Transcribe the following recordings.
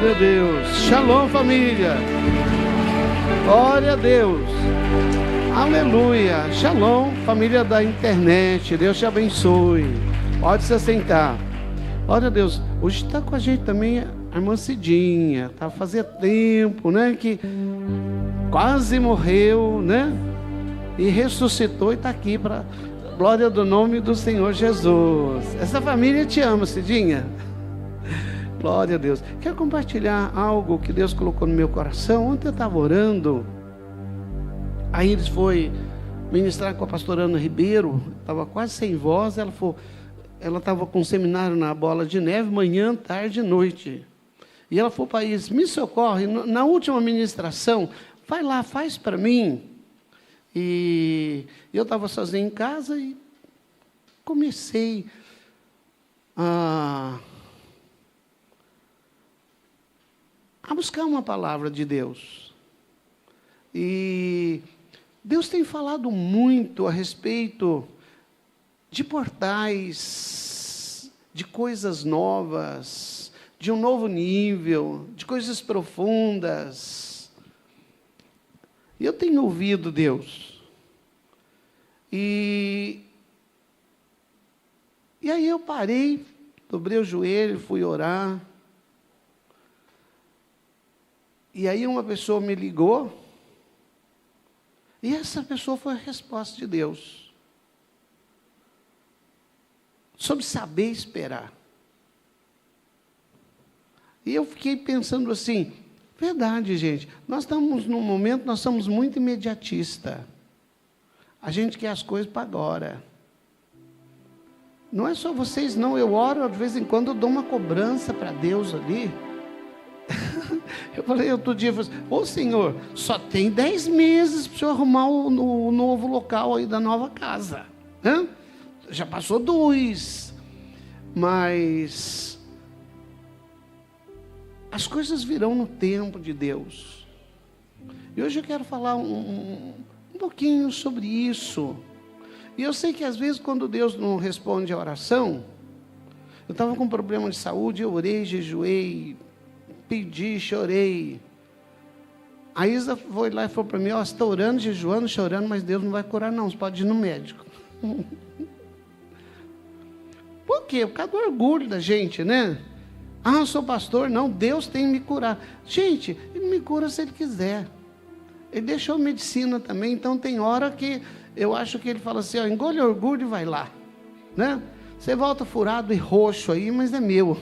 Glória a Deus. Shalom, família. Glória a Deus. Aleluia. Shalom, família da internet. Deus te abençoe. Pode se assentar. Glória a Deus. Hoje está com a gente também a irmã Cidinha. Tá fazia tempo, né? Que quase morreu, né? E ressuscitou e está aqui para glória do nome do Senhor Jesus. Essa família te ama, Cidinha. Glória a Deus. Quero compartilhar algo que Deus colocou no meu coração. Ontem eu estava orando. Aí eles foi ministrar com a pastora Ana Ribeiro. Estava quase sem voz. Ela estava com um seminário na Bola de Neve, manhã, tarde e noite. E ela falou para eles: me socorre, na última ministração, vai lá, faz para mim. E eu estava sozinho em casa e comecei a buscar uma palavra de Deus. E Deus tem falado muito a respeito de portais, de coisas novas, de um novo nível, de coisas profundas. E eu tenho ouvido Deus. E aí eu parei, dobrei o joelho, fui orar. E aí uma pessoa me ligou, e essa pessoa foi a resposta de Deus, sobre saber esperar. E eu fiquei pensando assim, verdade, gente, nós estamos num momento, nós somos muito imediatistas. A gente quer as coisas para agora. Não é só vocês não, eu oro, de vez em quando eu dou uma cobrança para Deus ali. Eu falei outro dia, ô Senhor, só tem 10 meses para o Senhor arrumar o novo local aí da nova casa. Hã? Já passou 2. Mas as coisas virão no tempo de Deus. E hoje eu quero falar um pouquinho sobre isso. E eu sei que às vezes quando Deus não responde a oração, eu estava com um problema de saúde, eu orei, jejuei, pedi, chorei. A Isa foi lá e falou para mim: ó, você está orando, jejuando, chorando, mas Deus não vai curar não, você pode ir no médico. Por quê? Por causa do orgulho da gente, né? Ah, eu sou pastor, não, Deus tem que me curar. Gente, Ele me cura se Ele quiser. Ele deixou medicina também, então tem hora que eu acho que Ele fala assim, ó, engole o orgulho e vai lá, né? Você volta furado e roxo aí, mas é meu,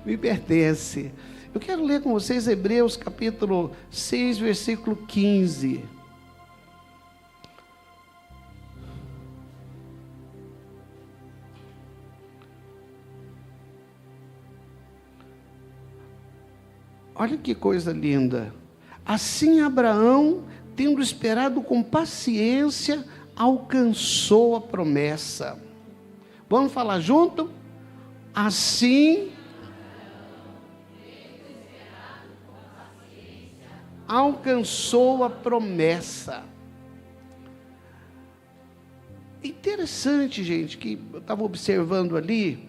me pertence. Eu quero ler com vocês Hebreus capítulo 6, versículo 15. Olha que coisa linda. Assim Abraão, tendo esperado com paciência, alcançou a promessa. Vamos falar junto? Assim alcançou a promessa. Interessante, gente, que eu estava observando ali,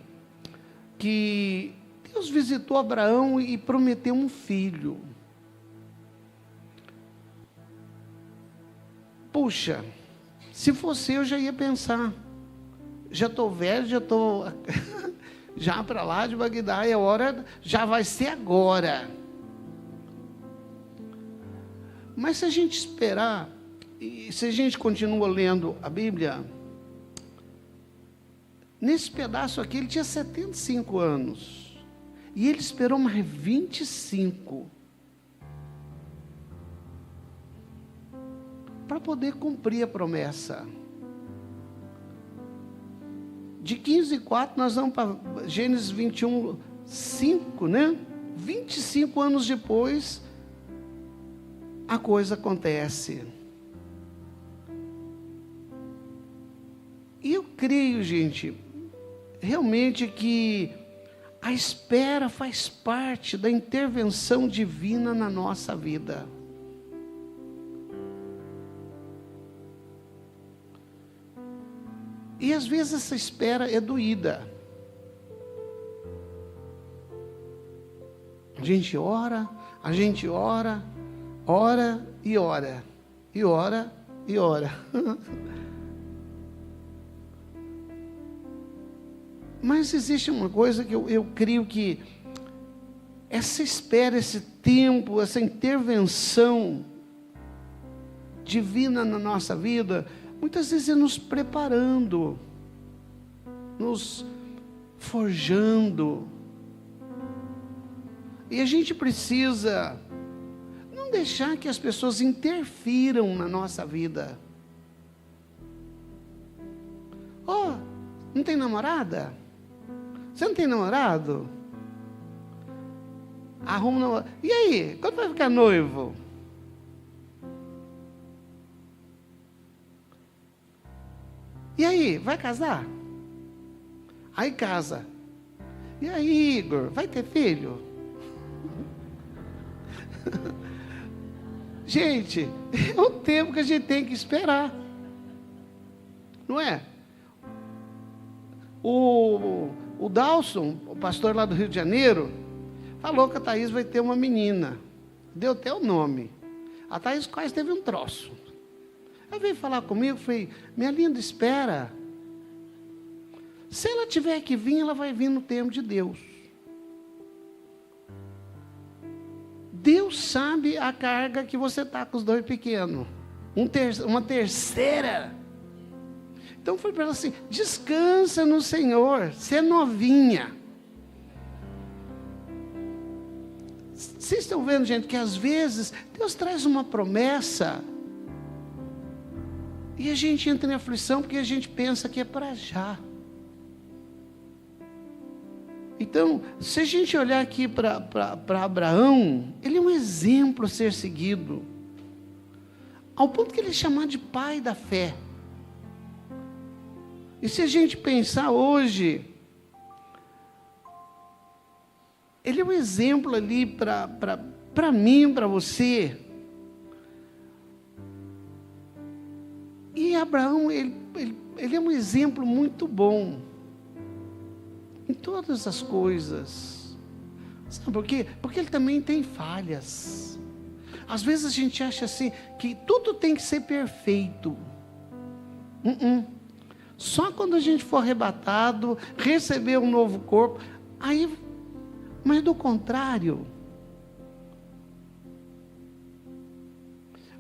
que Deus visitou Abraão e prometeu um filho. Puxa, se fosse eu já ia pensar, já estou velho, já estou já para lá de Bagdá, e a hora já vai ser agora. Mas se a gente esperar, e se a gente continua lendo a Bíblia, nesse pedaço aqui ele tinha 75 anos, e ele esperou mais 25, para poder cumprir a promessa. De 15:4 nós vamos para Gênesis 21:5, né? 25 anos depois, a coisa acontece. E eu creio, gente, realmente que a espera faz parte da intervenção divina na nossa vida. E às vezes essa espera é doída. A gente ora, ora e ora, e ora e ora. Mas existe uma coisa que eu creio que essa espera, esse tempo, essa intervenção divina na nossa vida, muitas vezes é nos preparando, nos forjando. E a gente precisa não deixar que as pessoas interfiram na nossa vida. Oh, não tem namorada? Você não tem namorado? Arruma um namorado. E aí, quando vai ficar noivo? E aí, vai casar? Aí casa. E aí, Igor, vai ter filho? Gente, é o tempo que a gente tem que esperar. Não é? O Dawson, o pastor lá do Rio de Janeiro, falou que a Thaís vai ter uma menina. Deu até o nome. A Thaís quase teve um troço. Ela veio falar comigo, falei, minha linda, espera. Se ela tiver que vir, ela vai vir no tempo de Deus. Deus sabe a carga que você está com os dois pequenos. Uma terceira. Então foi para ela assim, descansa no Senhor, você é novinha. Vocês estão vendo, gente, que às vezes Deus traz uma promessa e a gente entra em aflição porque a gente pensa que é para já. Então, se a gente olhar aqui para Abraão, ele é um exemplo a ser seguido, ao ponto que ele é chamado de pai da fé. E se a gente pensar hoje, ele é um exemplo ali para mim, para você. E Abraão, ele é um exemplo muito bom em todas as coisas. Sabe por quê? Porque ele também tem falhas. Às vezes a gente acha assim, que tudo tem que ser perfeito. Só quando a gente for arrebatado, receber um novo corpo, aí, mas do contrário,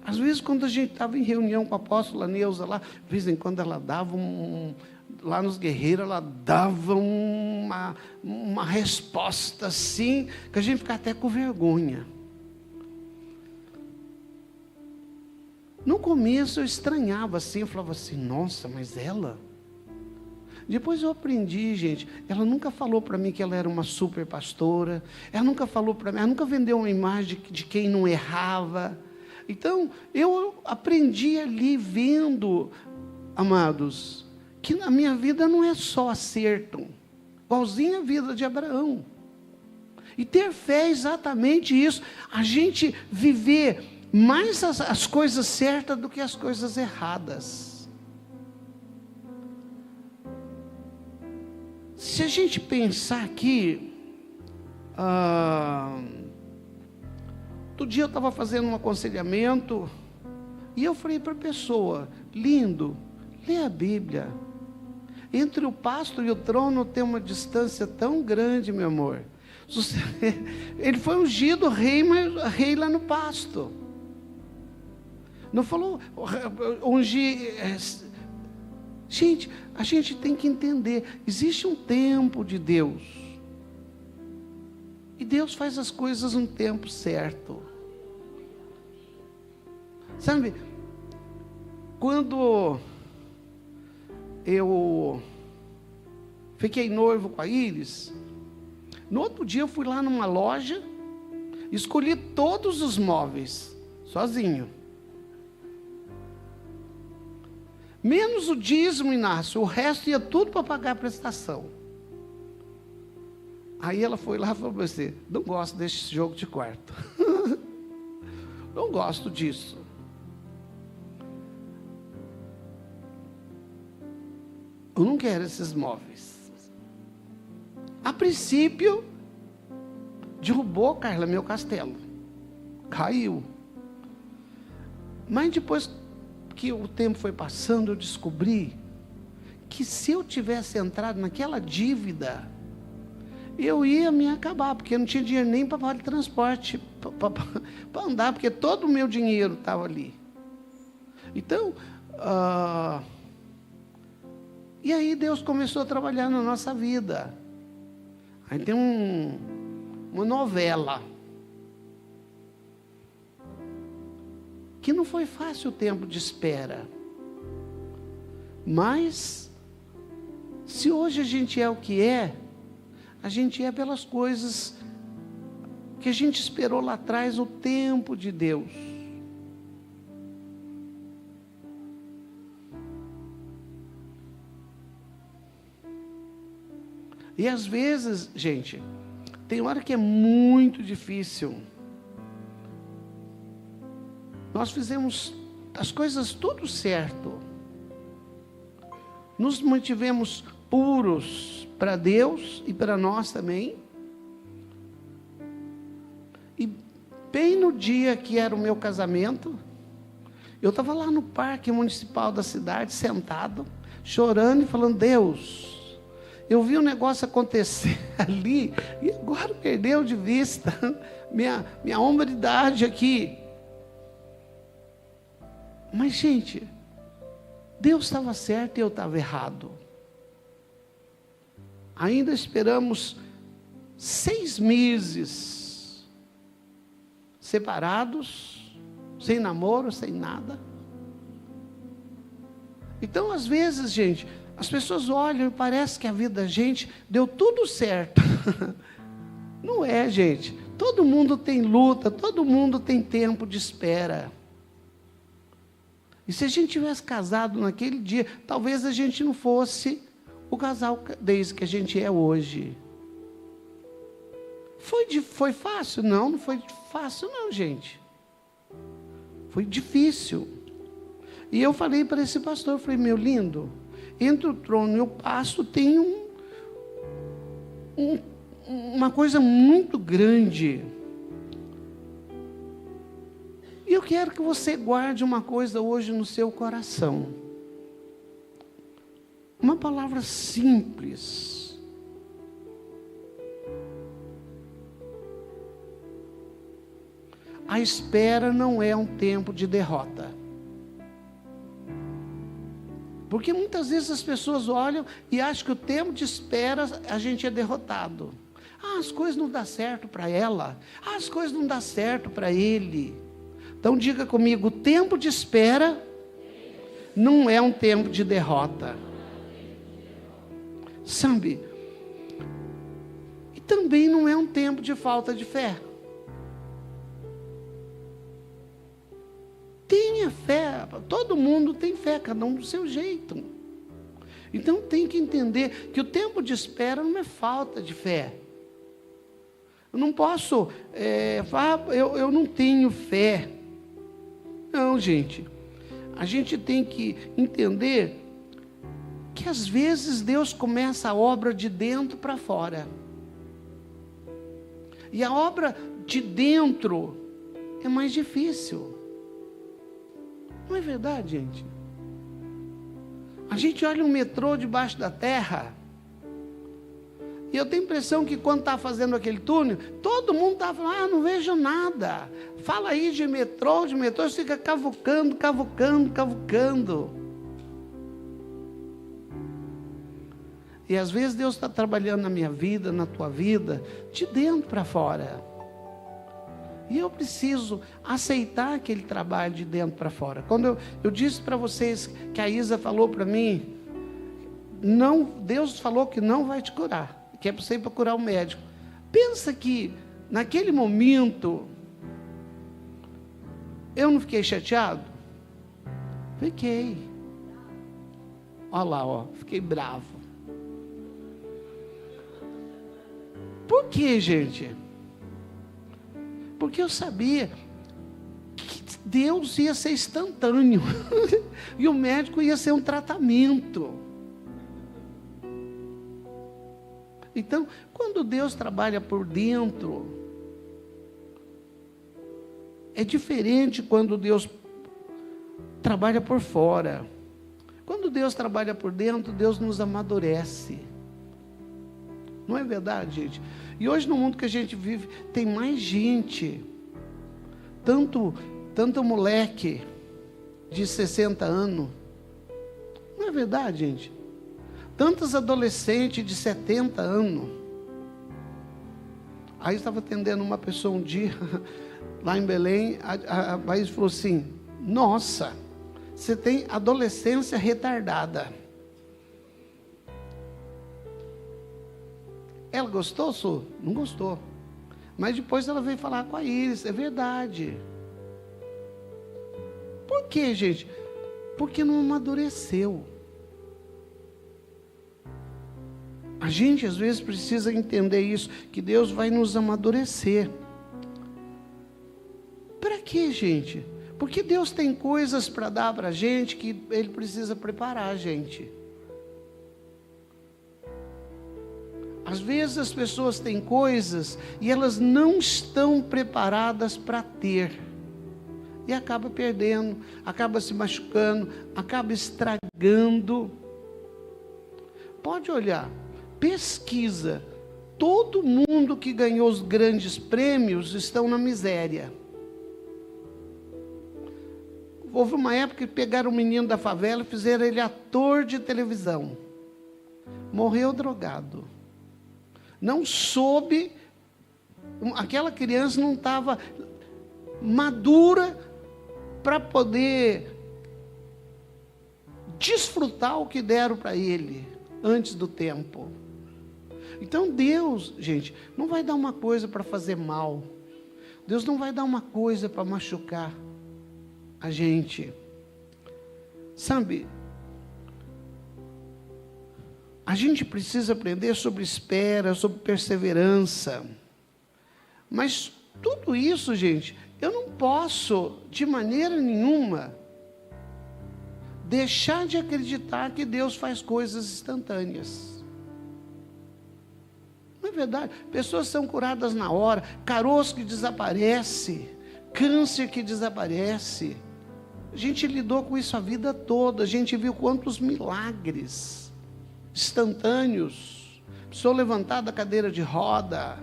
às vezes quando a gente estava em reunião com a apóstola Neuza lá, de vez em quando ela dava lá nos guerreiros, ela dava uma resposta assim, que a gente ficava até com vergonha. No começo eu estranhava assim, eu falava assim, nossa, mas ela? Depois eu aprendi, gente, ela nunca falou para mim que ela era uma super pastora, ela nunca falou para mim, ela nunca vendeu uma imagem de quem não errava. Então, eu aprendi ali vendo, amados, que na minha vida não é só acerto, igualzinho a vida de Abraão. E ter fé é exatamente isso, a gente viver mais as coisas certas do que as coisas erradas. Se a gente pensar aqui, outro dia eu estava fazendo um aconselhamento, e eu falei para a pessoa, lindo, lê a Bíblia. Entre o pasto e o trono tem uma distância tão grande, meu amor. Ele foi ungido rei, mas rei lá no pasto. Não falou ungir. Gente, a gente tem que entender, existe um tempo de Deus. E Deus faz as coisas no tempo certo. Sabe, quando eu fiquei noivo com a Iris, no outro dia eu fui lá numa loja, escolhi todos os móveis, sozinho. Menos o dízimo, Inácio, o resto ia tudo para pagar a prestação. Aí ela foi lá e falou para você, não gosto desse jogo de quarto. Não gosto disso. Eu não quero esses móveis. A princípio, derrubou, Carla, meu castelo. Caiu. Mas depois que o tempo foi passando, eu descobri que se eu tivesse entrado naquela dívida, eu ia me acabar, porque eu não tinha dinheiro nem para pagar de transporte, para andar, porque todo o meu dinheiro estava ali. Então, e aí Deus começou a trabalhar na nossa vida. Aí tem uma novela, que não foi fácil o tempo de espera, mas, se hoje a gente é o que é, a gente é pelas coisas que a gente esperou lá atrás, o tempo de Deus. E às vezes, gente, tem hora que é muito difícil. Nós fizemos as coisas tudo certo. Nos mantivemos puros para Deus e para nós também. E bem no dia que era o meu casamento, eu estava lá no parque municipal da cidade, sentado, chorando e falando: Deus, eu vi um negócio acontecer ali, e agora perdeu de vista minha hombridade aqui. Mas, gente, Deus estava certo e eu estava errado. Ainda esperamos 6 meses separados, sem namoro, sem nada. Então, às vezes, gente, as pessoas olham e parece que a vida da gente deu tudo certo. Não é, gente. Todo mundo tem luta, todo mundo tem tempo de espera. E se a gente tivesse casado naquele dia, talvez a gente não fosse o casal desde que a gente é hoje. Foi fácil? Não foi fácil não, gente. Foi difícil. E eu falei para esse pastor, eu falei: meu lindo, entre o trono e o pasto tem uma coisa muito grande. E eu quero que você guarde uma coisa hoje no seu coração. Uma palavra simples. A espera não é um tempo de derrota. Porque muitas vezes as pessoas olham e acham que o tempo de espera a gente é derrotado. As coisas não dão certo para ela. As coisas não dão certo para ele. Então diga comigo: o tempo de espera não é um tempo de derrota. Sabe? E também não é um tempo de falta de fé. Tenha fé, todo mundo tem fé, cada um do seu jeito. Então tem que entender que o tempo de espera não é falta de fé. Eu não posso falar, eu não tenho fé. Não, gente. A gente tem que entender que às vezes Deus começa a obra de dentro para fora. E a obra de dentro é mais difícil. Não é verdade, gente? A gente olha um metrô debaixo da terra, e eu tenho a impressão que quando está fazendo aquele túnel, todo mundo está falando: não vejo nada. Fala aí de metrô, fica cavucando. E às vezes Deus está trabalhando na minha vida, na tua vida, de dentro para fora. E eu preciso aceitar aquele trabalho de dentro para fora. Quando eu disse para vocês que a Isa falou para mim, não, Deus falou que não vai te curar, que é para você ir procurar um médico. Pensa que naquele momento eu não fiquei chateado? Fiquei. Olha lá, fiquei bravo. Por quê, gente? Porque eu sabia que Deus ia ser instantâneo e o médico ia ser um tratamento. Então, quando Deus trabalha por dentro, É diferente quando Deus trabalha por fora. Quando Deus trabalha por dentro, Deus nos amadurece. Não é verdade, gente? E hoje no mundo que a gente vive, tem mais gente, tanto moleque de 60 anos. Não é verdade, gente? Tantos adolescentes de 70 anos. Aí eu estava atendendo uma pessoa um dia, lá em Belém, a Baís falou assim: nossa, você tem adolescência retardada. Ela gostou, Su? Não gostou. Mas depois ela veio falar com a Iris, é verdade. Por quê, gente? Porque não amadureceu. A gente às vezes precisa entender isso, que Deus vai nos amadurecer. Para quê, gente? Porque Deus tem coisas para dar para a gente que Ele precisa preparar a gente. Às vezes as pessoas têm coisas e elas não estão preparadas para ter. E acaba perdendo, acaba se machucando, acaba estragando. Pode olhar, pesquisa. Todo mundo que ganhou os grandes prêmios estão na miséria. Houve uma época que pegaram um menino da favela e fizeram ele ator de televisão. Morreu drogado. Não soube, aquela criança não estava madura para poder desfrutar o que deram para ele antes do tempo. Então Deus, gente, não vai dar uma coisa para fazer mal. Deus não vai dar uma coisa para machucar a gente. Sabe, a gente precisa aprender sobre espera, sobre perseverança. Mas tudo isso, gente, eu não posso, de maneira nenhuma, deixar de acreditar que Deus faz coisas instantâneas. Não é verdade? Pessoas são curadas na hora, caroço que desaparece, câncer que desaparece. A gente lidou com isso a vida toda, a gente viu quantos milagres instantâneos. Pessoa levantada da cadeira de roda.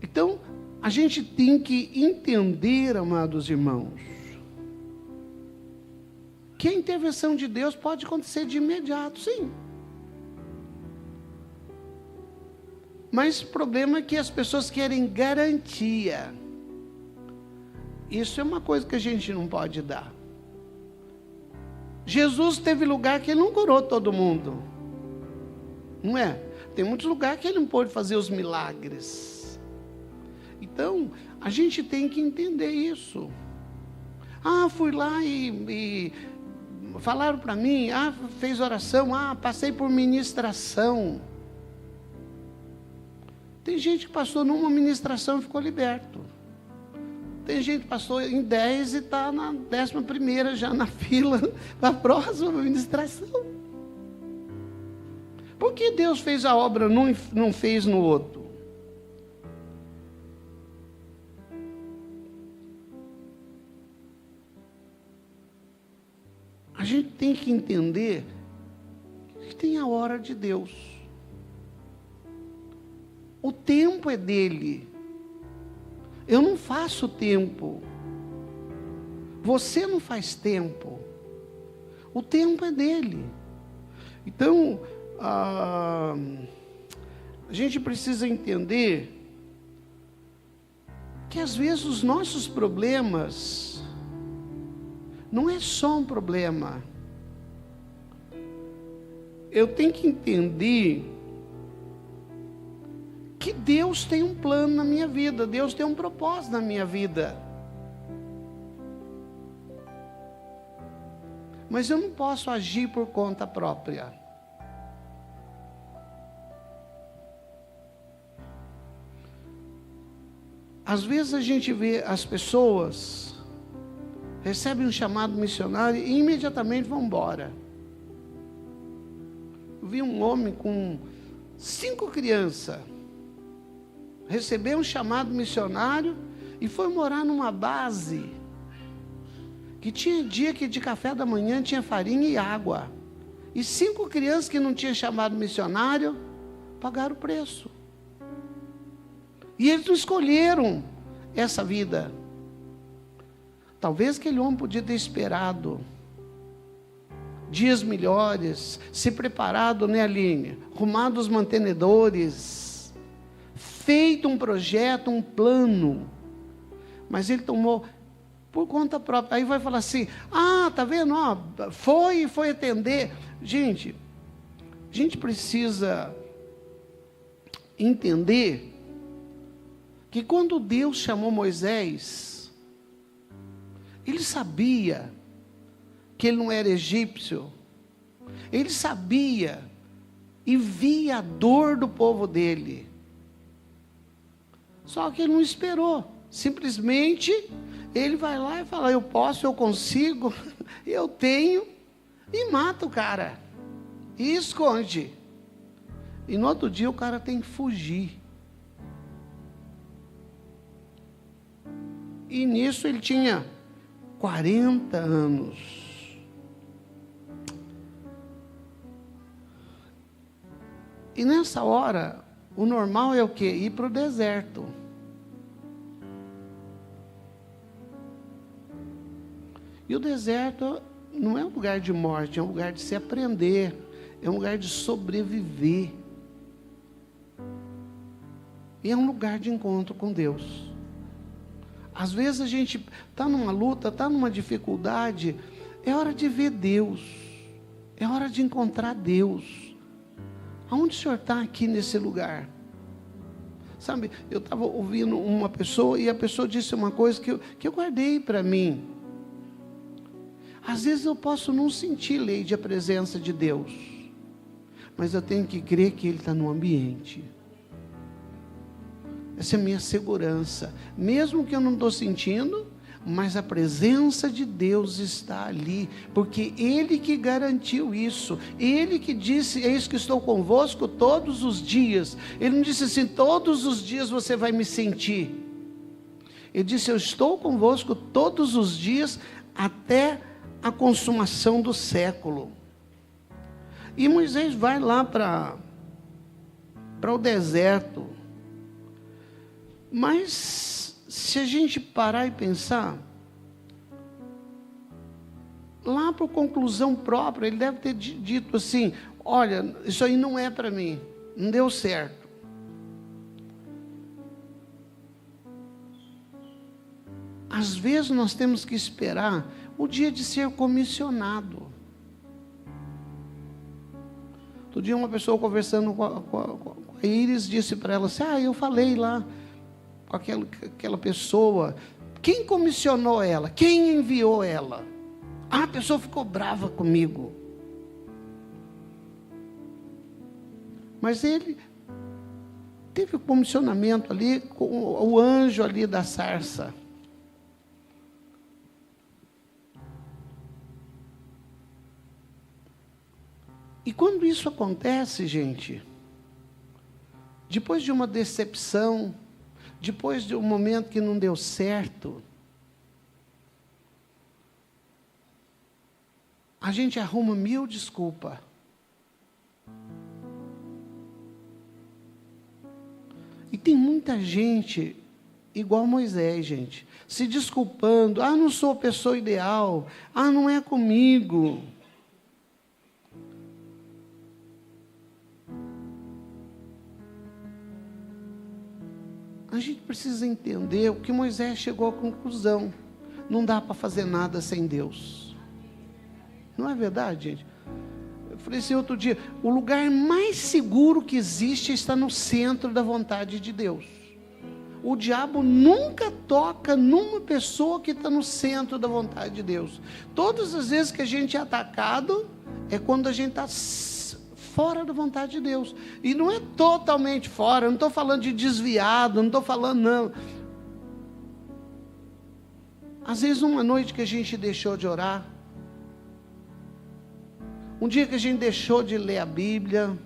Então, a gente tem que entender, amados irmãos, que a intervenção de Deus pode acontecer de imediato, sim. Mas o problema é que as pessoas querem garantia. Isso é uma coisa que a gente não pode dar. Jesus teve lugar que Ele não curou todo mundo. Não é? Tem muitos lugares que Ele não pôde fazer os milagres. Então, a gente tem que entender isso. Ah, fui lá e falaram para mim, fez oração, passei por ministração. Tem gente que passou numa ministração e ficou liberto. Tem gente que passou em 10 e está na 11ª já na fila para a próxima ministração. Por que Deus fez a obra não fez no outro? A gente tem que entender que tem a hora de Deus. O tempo é dele. Eu não faço tempo. Você não faz tempo. O tempo é dele. Então, a gente precisa entender que às vezes os nossos problemas não é só um problema. Eu tenho que entender que Deus tem um plano na minha vida, Deus tem um propósito na minha vida. Mas eu não posso agir por conta própria. Às vezes a gente vê as pessoas recebem um chamado missionário e imediatamente vão embora. Eu vi um homem com 5 crianças. recebeu um chamado missionário e foi morar numa base que tinha dia que de café da manhã tinha farinha e água. E 5 crianças que não tinham chamado missionário pagaram o preço. E eles não escolheram essa vida. Talvez aquele homem podia ter esperado dias melhores, se preparado, né, Aline? Arrumado os mantenedores, feito um projeto, um plano. Mas ele tomou por conta própria. Aí vai falar assim, tá vendo? Foi atender. Gente, a gente precisa entender que quando Deus chamou Moisés, ele sabia que ele não era egípcio, ele sabia e via a dor do povo dele, só que ele não esperou, simplesmente ele vai lá e fala, eu posso, eu consigo, eu tenho, e mata o cara, e esconde, e no outro dia o cara tem que fugir. E nisso ele tinha 40 anos. E nessa hora, o normal é o quê? Ir para o deserto. E o deserto não é um lugar de morte, é um lugar de se aprender, é um lugar de sobreviver. E é um lugar de encontro com Deus. Às vezes a gente está numa luta, está numa dificuldade, é hora de ver Deus, é hora de encontrar Deus. Aonde o senhor está aqui nesse lugar? Sabe, eu estava ouvindo uma pessoa e a pessoa disse uma coisa que eu guardei para mim. Às vezes eu posso não sentir, Leide, a presença de Deus, mas eu tenho que crer que Ele está no ambiente. Essa é a minha segurança, mesmo que eu não estou sentindo, mas a presença de Deus está ali, porque Ele que garantiu isso, Ele que disse, eis que estou convosco todos os dias. Ele não disse assim, todos os dias você vai me sentir. Ele disse, eu estou convosco todos os dias, até a consumação do século. E Moisés vai lá para o deserto. Mas, se a gente parar e pensar, lá por conclusão própria, ele deve ter dito assim, olha, isso aí não é para mim, não deu certo. Às vezes nós temos que esperar o dia de ser comissionado. Outro dia uma pessoa conversando com a Iris, disse para ela assim, eu falei lá, com aquela pessoa, quem comissionou ela? Quem enviou ela? A pessoa ficou brava comigo. Mas ele teve o comissionamento ali, com o anjo ali da sarça. E quando isso acontece, gente, depois de uma decepção, depois de um momento que não deu certo, a gente arruma 1000 desculpas. E tem muita gente, igual Moisés, gente, se desculpando, não sou a pessoa ideal, não é comigo. A gente precisa entender o que Moisés chegou à conclusão. Não dá para fazer nada sem Deus. Não é verdade, gente? Eu falei assim outro dia, o lugar mais seguro que existe está no centro da vontade de Deus. O diabo nunca toca numa pessoa que está no centro da vontade de Deus. Todas as vezes que a gente é atacado, é quando a gente está fora da vontade de Deus. E não é totalmente fora, eu não estou falando de desviado, não estou falando não. Às vezes uma noite que a gente deixou de orar, um dia que a gente deixou de ler a Bíblia,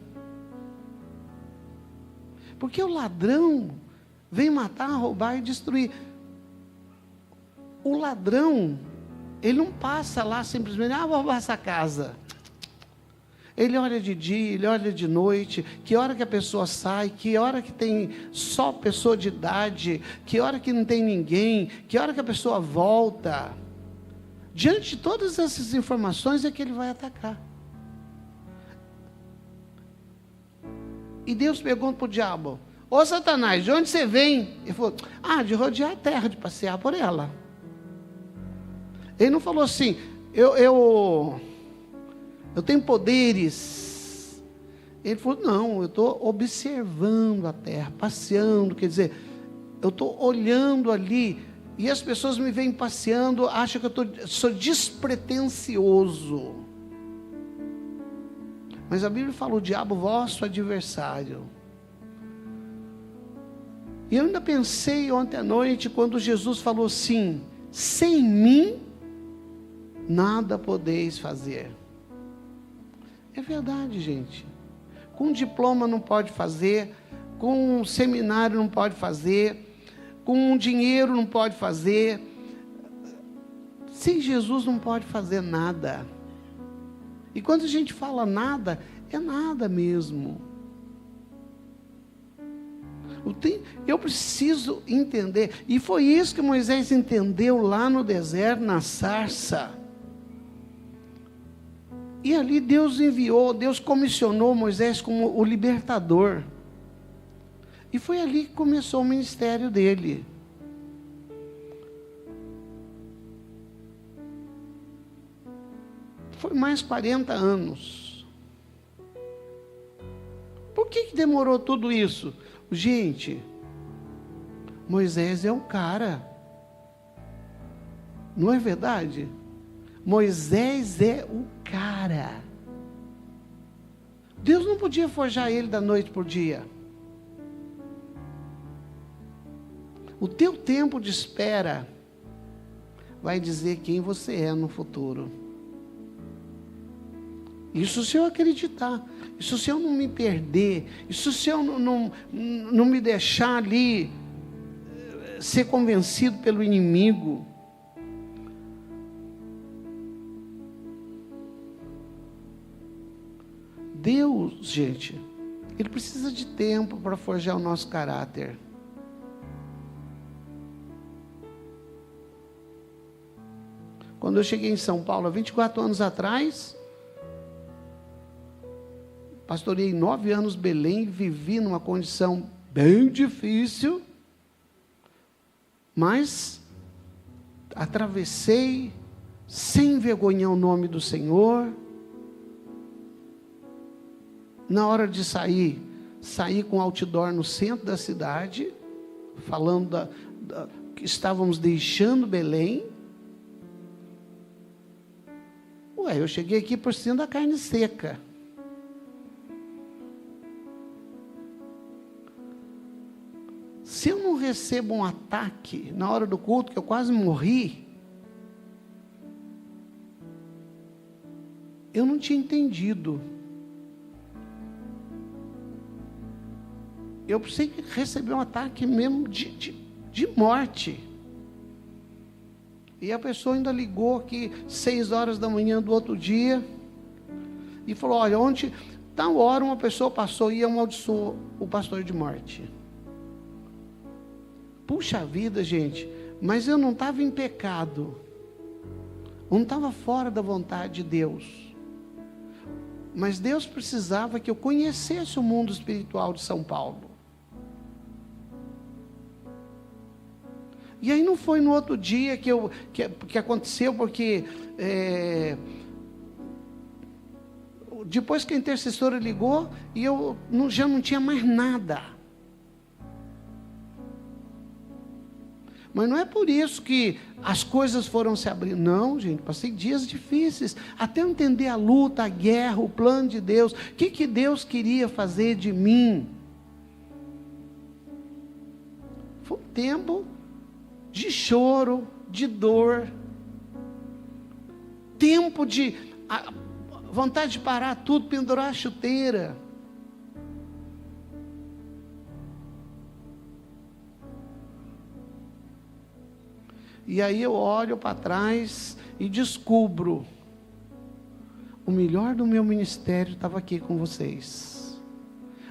porque o ladrão, vem matar, roubar e destruir. O ladrão, ele não passa lá simplesmente, vou roubar essa casa. Ele olha de dia, ele olha de noite, que hora que a pessoa sai, que hora que tem só pessoa de idade, que hora que não tem ninguém, que hora que a pessoa volta. Diante de todas essas informações é que ele vai atacar. E Deus pergunta para o diabo: ô Satanás, de onde você vem? Ele falou: de rodear a terra, de passear por ela. Ele não falou assim: eu tenho poderes. Ele falou: não, eu estou observando a terra, passeando, quer dizer, eu estou olhando ali, e as pessoas me veem passeando, acham que eu sou despretensioso. Mas a Bíblia fala: o diabo, vosso adversário. E eu ainda pensei ontem à noite, quando Jesus falou assim: sem mim, nada podeis fazer. É verdade, gente. Com diploma não pode fazer, com seminário não pode fazer, com dinheiro não pode fazer. Sem Jesus não pode fazer nada. E quando a gente fala nada, é nada mesmo. Eu preciso entender, e foi isso que Moisés entendeu lá no deserto, na sarça. E ali Deus enviou, Deus comissionou Moisés como o libertador. E foi ali que começou o ministério dele. Foi mais 40 anos. Por que demorou tudo isso? Gente, Moisés é um cara. Não é verdade? Moisés é o cara. Deus não podia forjar ele da noite para o dia. O teu tempo de espera vai dizer quem você é no futuro. Isso se eu acreditar, isso se eu não me perder, isso se eu não me deixar ali ser convencido pelo inimigo. Deus, gente, Ele precisa de tempo para forjar o nosso caráter. Quando eu cheguei em São Paulo, há 24 anos atrás, pastoreei 9 anos em Belém, vivi numa condição bem difícil, mas atravessei sem envergonhar o nome do Senhor. Na hora de saí com outdoor no centro da cidade, falando que estávamos deixando Belém. Eu cheguei aqui por cima da carne seca. Se eu não recebo um ataque na hora do culto, que eu quase morri, eu não tinha entendido. Eu precisei receber um ataque mesmo de morte. E a pessoa ainda ligou aqui 6 horas da manhã do outro dia e falou: olha, ontem, tal hora uma pessoa passou e amaldiçoou o pastor de morte. Puxa vida, gente, mas eu não estava em pecado, não estava fora da vontade de Deus, mas Deus precisava que eu conhecesse o mundo espiritual de São Paulo. E aí não foi no outro dia que aconteceu, porque depois que a intercessora ligou, e eu já não tinha mais nada. Mas não é por isso que as coisas foram se abrindo. Não, gente, passei dias difíceis, até eu entender a luta, a guerra, o plano de Deus. O que Deus queria fazer de mim? Foi um tempo de choro, de dor, tempo de vontade de parar tudo, pendurar a chuteira. E aí eu olho para trás e descubro, o melhor do meu ministério estava aqui com vocês.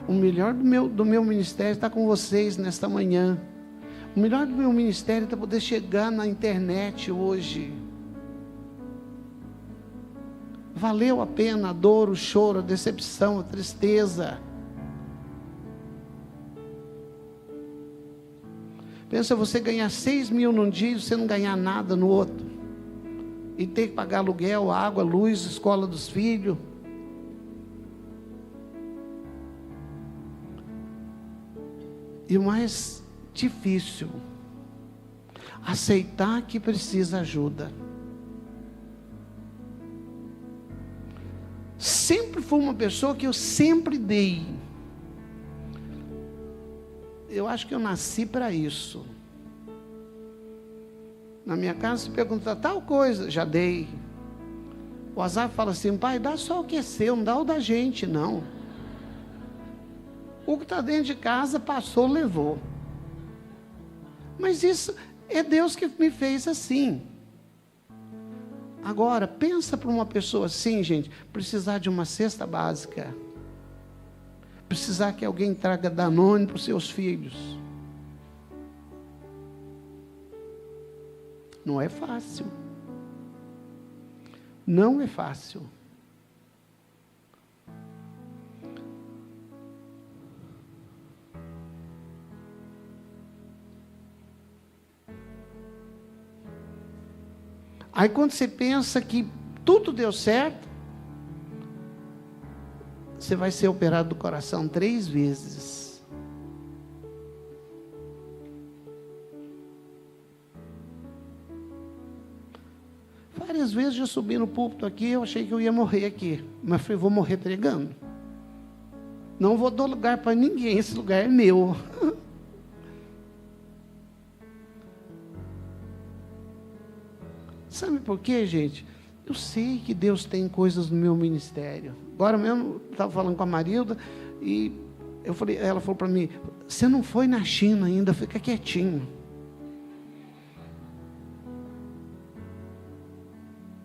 O melhor do meu ministério está com vocês nesta manhã. O melhor do meu ministério está poder chegar na internet hoje. Valeu a pena a dor, o choro, a decepção, a tristeza. Pensa você ganhar 6 mil num dia e você não ganhar nada no outro. E ter que pagar aluguel, água, luz, escola dos filhos. E o mais difícil, aceitar que precisa ajuda. Sempre fui uma pessoa que eu sempre dei. Eu acho que eu nasci para isso. Na minha casa se pergunta tal coisa, já dei. O Azar fala assim, pai, dá só o que é seu, não dá o da gente, não. O que está dentro de casa passou, levou. Mas isso é Deus que me fez assim. Agora, pensa para uma pessoa assim, gente, precisar de uma cesta básica. Precisar que alguém traga Danone para os seus filhos. Não é fácil. Não é fácil. Aí quando você pensa que tudo deu certo, você vai ser operado do coração 3 vezes. Várias vezes eu subi no púlpito aqui, eu achei que eu ia morrer aqui. Mas falei, vou morrer pregando. Não vou dar lugar para ninguém, esse lugar é meu. Sabe por quê, gente? Eu sei que Deus tem coisas no meu ministério. Agora mesmo, estava falando com a Marilda, e ela falou para mim, você não foi na China ainda, fica quietinho.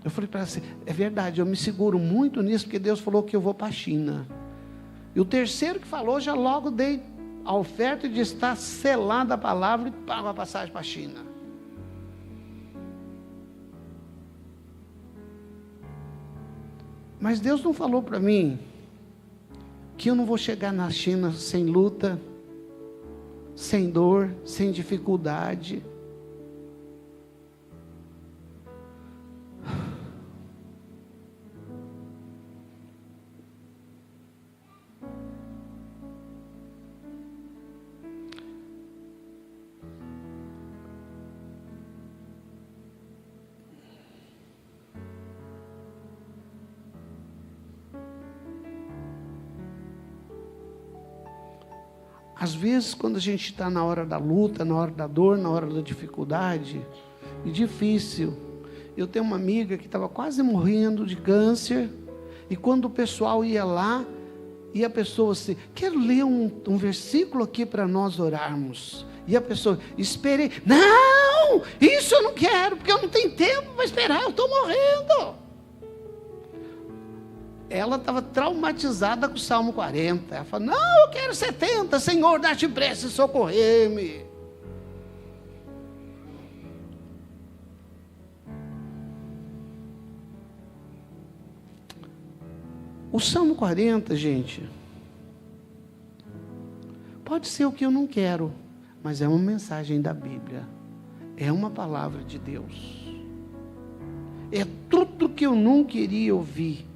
Eu falei para ela assim, é verdade, eu me seguro muito nisso, porque Deus falou que eu vou para a China. E o terceiro que falou, já logo dei a oferta de estar selada a palavra e pago a passagem para a China. Mas Deus não falou para mim que eu não vou chegar na China sem luta, sem dor, sem dificuldade. Às vezes, quando a gente está na hora da luta, na hora da dor, na hora da dificuldade, e difícil. Eu tenho uma amiga que estava quase morrendo de câncer, e quando o pessoal ia lá, e a pessoa assim, quero ler um versículo aqui para nós orarmos. E a pessoa, esperei, não, isso eu não quero, porque eu não tenho tempo para esperar, eu estou morrendo. Ela estava traumatizada com o Salmo 40. Ela falou, não, eu quero 70, Senhor, dá-te pressa e socorrer-me. O Salmo 40, gente, pode ser o que eu não quero, mas é uma mensagem da Bíblia. É uma palavra de Deus. É tudo que eu não queria ouvir.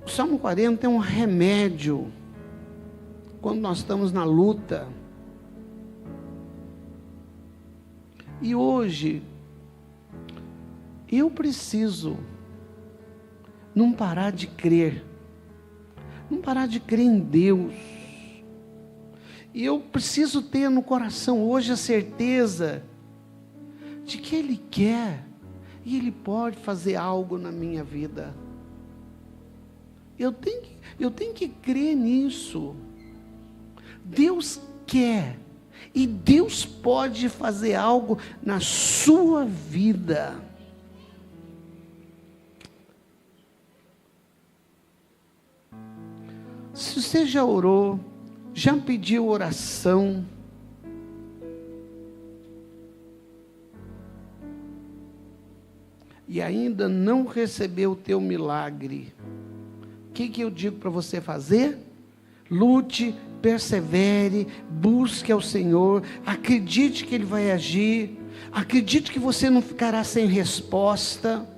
O Salmo 40 é um remédio quando nós estamos na luta. E hoje, eu preciso não parar de crer. Não parar de crer em Deus. E eu preciso ter no coração hoje a certeza de que Ele quer e Ele pode fazer algo na minha vida. Eu tenho que crer nisso. Deus quer E Deus pode fazer algo na sua vida. Se você já orou, já pediu oração, e ainda não recebeu o teu milagre, o que eu digo para você fazer? Lute, persevere, busque ao Senhor, acredite que Ele vai agir, acredite que você não ficará sem resposta.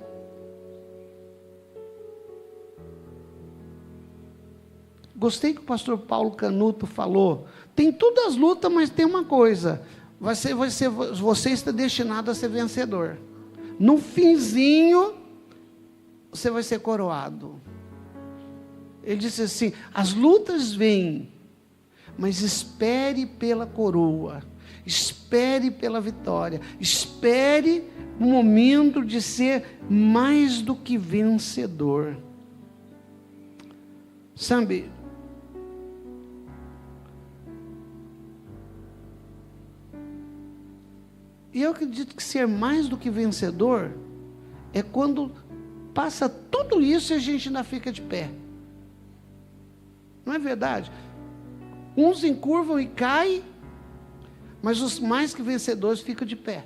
Gostei que o pastor Paulo Canuto falou, tem todas as lutas, mas tem uma coisa, você está destinado a ser vencedor. No finzinho, você vai ser coroado. Ele disse assim, as lutas vêm, mas espere pela coroa, espere pela vitória, espere o momento de ser mais do que vencedor. Sabe, e eu acredito que ser mais do que vencedor é quando passa tudo isso e a gente ainda fica de pé. Não é verdade? Uns encurvam e caem, mas os mais que vencedores ficam de pé.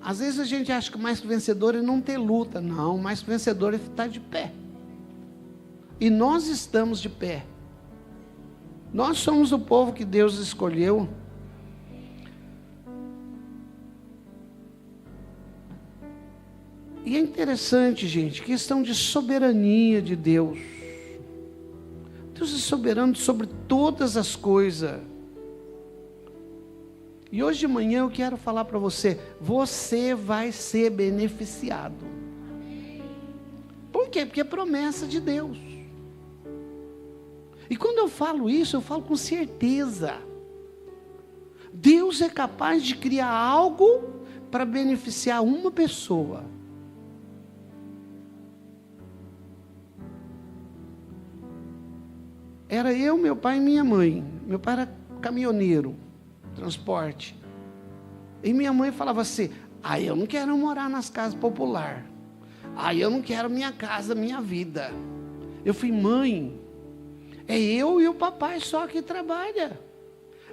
Às vezes a gente acha que mais que vencedor é não ter luta. Não, mais que vencedor é estar de pé. E nós estamos de pé. Nós somos o povo que Deus escolheu. E é interessante, gente, questão de soberania de Deus. Deus é soberano sobre todas as coisas. E hoje de manhã eu quero falar para você, você vai ser beneficiado. Por quê? Porque é promessa de Deus. E quando eu falo isso, eu falo com certeza. Deus é capaz de criar algo para beneficiar uma pessoa. Era eu, meu pai e minha mãe. Meu pai era caminhoneiro, transporte. E minha mãe falava assim, eu não quero morar nas casas populares. Eu não quero minha casa, minha vida. Eu fui, mãe, é eu e o papai só que trabalha.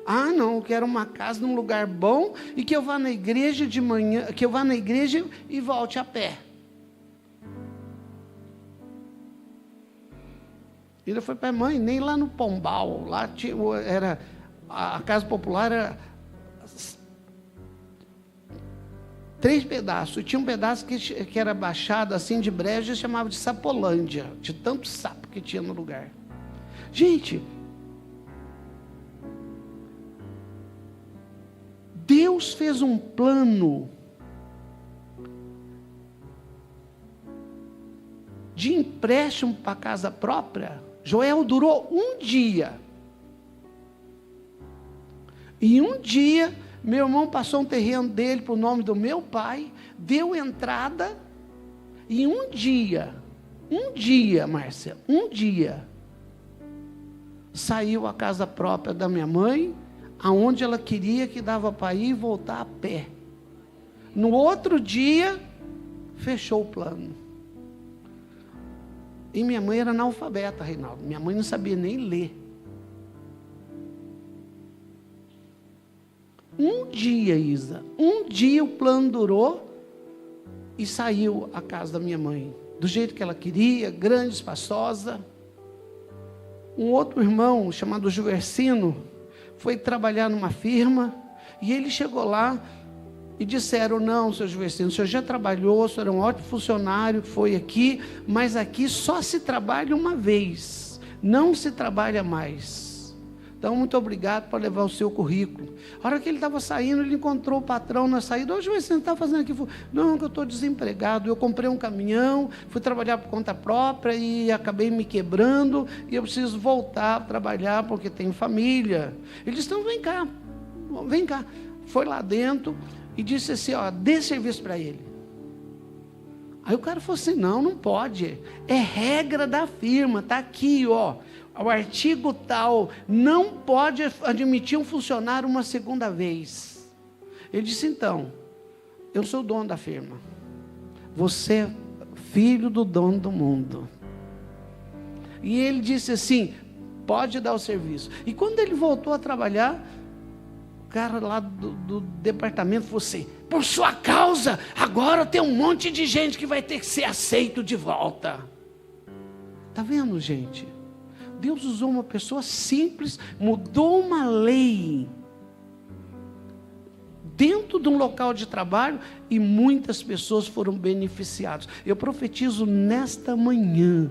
Não, eu quero uma casa num lugar bom e que eu vá na igreja de manhã, que eu vá na igreja e volte a pé. E ele foi para a mãe, nem lá no Pombal, lá tinha, era, a casa popular era 3 pedaços, e tinha um pedaço que era baixado assim de brejo, chamava de Sapolândia, de tanto sapo que tinha no lugar. Gente, Deus fez um plano de empréstimo para a casa própria. Joel durou um dia. E um dia, meu irmão passou um terreno dele para o nome do meu pai, deu entrada, e um dia, Márcia, saiu a casa própria da minha mãe, aonde ela queria que dava para ir e voltar a pé. No outro dia, fechou o plano. E minha mãe era analfabeta, Reinaldo. Minha mãe não sabia nem ler. Um dia, Isa, o plano durou e saiu a casa da minha mãe. Do jeito que ela queria, grande, espaçosa. Um outro irmão, chamado Juversino, foi trabalhar numa firma e ele chegou lá e disseram, não, seu Juversino, o senhor já trabalhou, o senhor é um ótimo funcionário, foi aqui, mas aqui só se trabalha uma vez, não se trabalha mais. Então, muito obrigado por levar o seu currículo. A hora que ele estava saindo, ele encontrou o patrão na saída, ô Juversino, está fazendo aqui? Não, que eu estou desempregado, eu comprei um caminhão, fui trabalhar por conta própria e acabei me quebrando, e eu preciso voltar a trabalhar porque tenho família. Ele disse, então vem cá. Foi lá dentro e disse assim, dê serviço para ele. Aí o cara falou assim, não pode, é regra da firma, está aqui, o artigo tal não pode admitir um funcionário uma segunda vez. Ele disse, então, eu sou o dono da firma. Você é filho do dono do mundo. E ele disse assim, pode dar o serviço. E quando ele voltou a trabalhar, o cara lá do departamento falou assim, por sua causa, agora tem um monte de gente que vai ter que ser aceito de volta. Está vendo, gente? Deus usou uma pessoa simples, mudou uma lei dentro de um local de trabalho e muitas pessoas foram beneficiadas. Eu profetizo nesta manhã,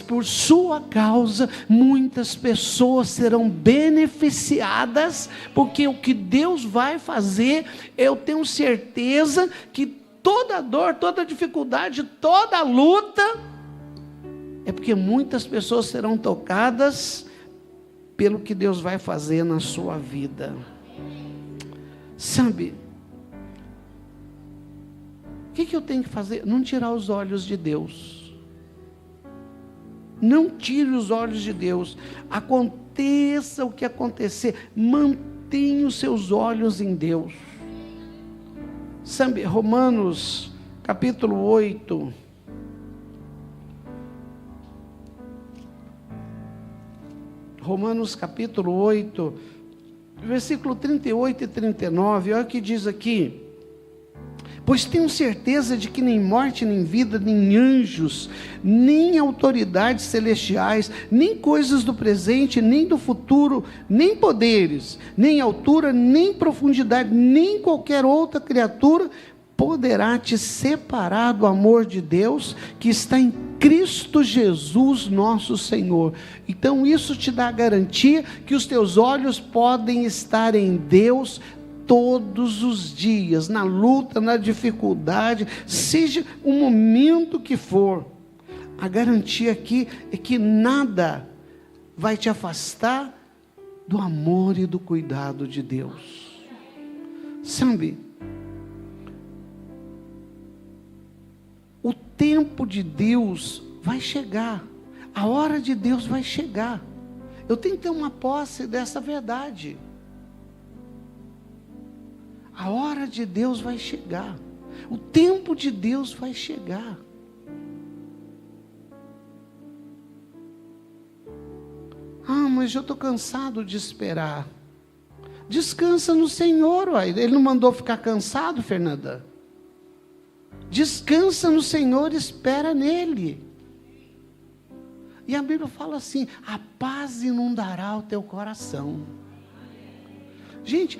por sua causa, muitas pessoas serão beneficiadas, porque o que Deus vai fazer, eu tenho certeza que toda dor, toda dificuldade, toda luta, é porque muitas pessoas serão tocadas pelo que Deus vai fazer na sua vida. Sabe, o que eu tenho que fazer? Não tirar os olhos de Deus. Não tire os olhos de Deus. Aconteça o que acontecer, mantenha os seus olhos em Deus. Sabe, Romanos capítulo 8. Romanos capítulo 8, versículo 38 e 39, olha o que diz aqui. Pois tenho certeza de que nem morte, nem vida, nem anjos, nem autoridades celestiais, nem coisas do presente, nem do futuro, nem poderes, nem altura, nem profundidade, nem qualquer outra criatura poderá te separar do amor de Deus que está em Cristo Jesus nosso Senhor. Então isso te dá a garantia que os teus olhos podem estar em Deus todos os dias, na luta, na dificuldade, seja o momento que for. A garantia aqui é que nada vai te afastar do amor e do cuidado de Deus. Sabe, o tempo de Deus vai chegar, a hora de Deus vai chegar. Eu tenho que ter uma posse dessa verdade. A hora de Deus vai chegar, o tempo de Deus vai chegar. Ah, mas eu estou cansado de esperar. Descansa no Senhor, uai. Ele não mandou ficar cansado, Fernanda? Descansa no Senhor, espera nele. E a Bíblia fala assim, a paz inundará o teu coração. Gente,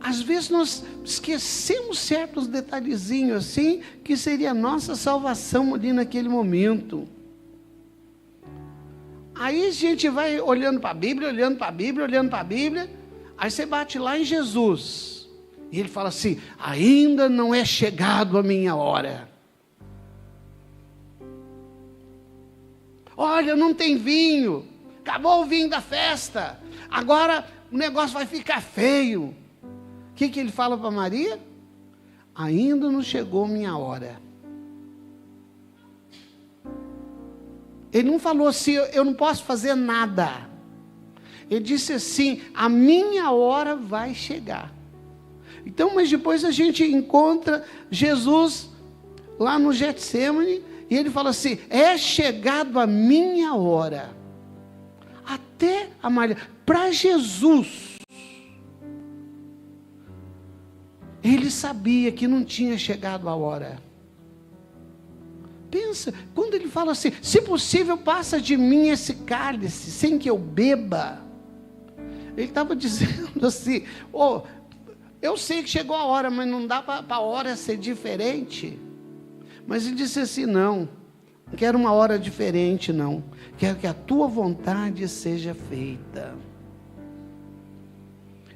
às vezes nós esquecemos certos detalhezinhos assim, que seria a nossa salvação ali naquele momento. Aí a gente vai olhando para a Bíblia, olhando para a Bíblia, olhando para a Bíblia, aí você bate lá em Jesus. E ele fala assim, ainda não é chegado a minha hora. Olha, não tem vinho, acabou o vinho da festa, agora o negócio vai ficar feio. O que ele fala para Maria? Ainda não chegou minha hora. Ele não falou assim, eu não posso fazer nada. Ele disse assim, a minha hora vai chegar. Então, mas depois a gente encontra Jesus lá no Getsêmani, e ele fala assim, é chegado a minha hora. Até a Maria, para Jesus, ele sabia que não tinha chegado a hora. Pensa, quando ele fala assim, se possível passa de mim esse cálice, sem que eu beba. Ele estava dizendo assim, eu sei que chegou a hora, mas não dá para a hora ser diferente. Mas ele disse assim, não quero uma hora diferente não, quero que a tua vontade seja feita.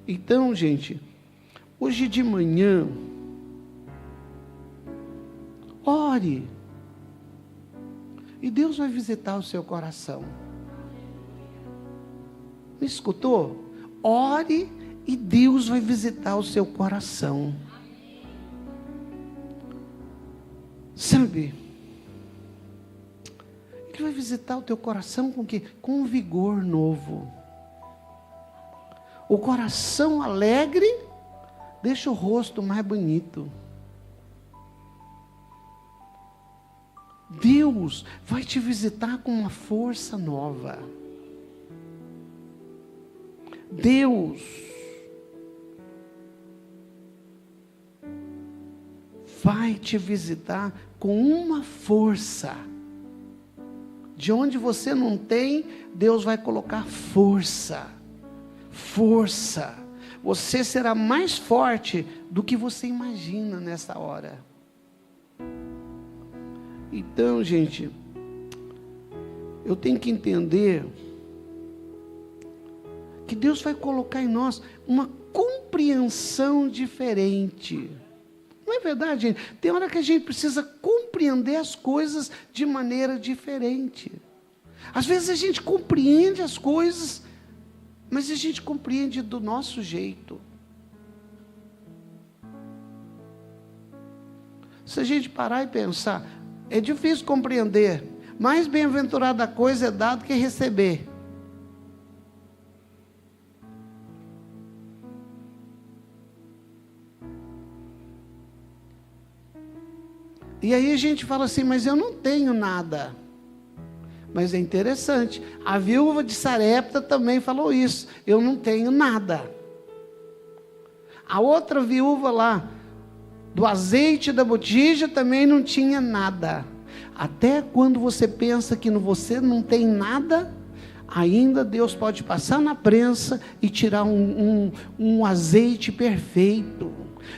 Então, gente, hoje de manhã, ore, e Deus vai visitar o seu coração. Me escutou? Ore, e Deus vai visitar o seu coração. Sabe, Ele vai visitar o teu coração com o quê? Com um vigor novo. O coração alegre deixa o rosto mais bonito. Deus vai te visitar com uma força nova. Deus vai te visitar com uma força. De onde você não tem, Deus vai colocar força. Força. Você será mais forte do que você imagina nessa hora. Então, gente, eu tenho que entender que Deus vai colocar em nós uma compreensão diferente. Não é verdade, gente? Tem hora que a gente precisa compreender as coisas de maneira diferente. Às vezes a gente compreende as coisas, mas a gente compreende do nosso jeito. Se a gente parar e pensar, é difícil compreender. Mais bem-aventurada a coisa é dar do que receber. E aí a gente fala assim, mas eu não tenho nada. Mas é interessante, a viúva de Sarepta também falou isso, eu não tenho nada. A outra viúva lá, do azeite da botija, também não tinha nada. Até quando você pensa que você não tem nada, ainda Deus pode passar na prensa e tirar um azeite perfeito.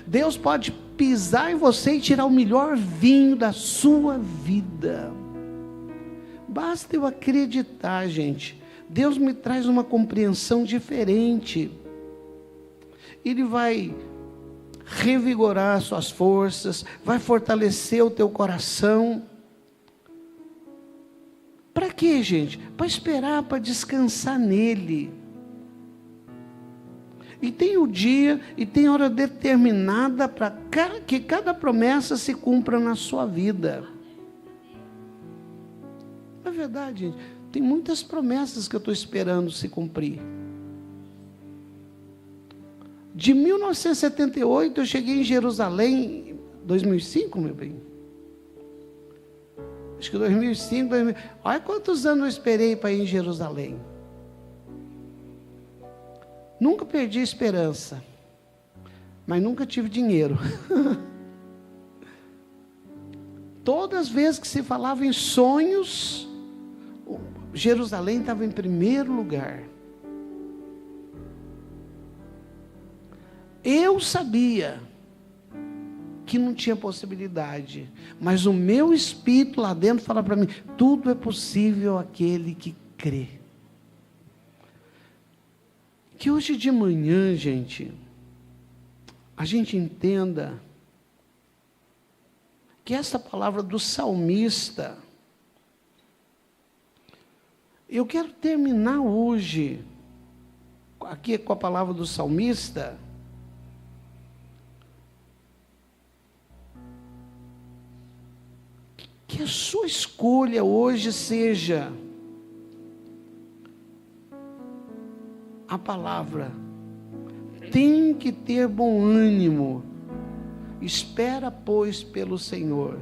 Deus pode pisar em você e tirar o melhor vinho da sua vida. Basta eu acreditar, gente. Deus me traz uma compreensão diferente. Ele vai revigorar suas forças, vai fortalecer o teu coração. Para quê, gente? Para esperar, para descansar nele. E tem o dia e tem hora determinada para que cada promessa se cumpra na sua vida. É verdade, gente. Tem muitas promessas que eu estou esperando se cumprir. De 1978 eu cheguei em Jerusalém, 2005, meu bem. Acho que 2005, olha quantos anos eu esperei para ir em Jerusalém. Nunca perdi a esperança, mas nunca tive dinheiro. Todas as vezes que se falava em sonhos, Jerusalém estava em primeiro lugar. Eu sabia que não tinha possibilidade, mas o meu espírito lá dentro fala para mim, tudo é possível àquele que crê. Que hoje de manhã, gente, a gente entenda que essa palavra do salmista, eu quero terminar hoje, aqui com a palavra do salmista, que a sua escolha hoje seja a palavra, tem que ter bom ânimo, espera, pois, pelo Senhor.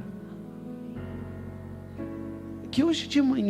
Que hoje de manhã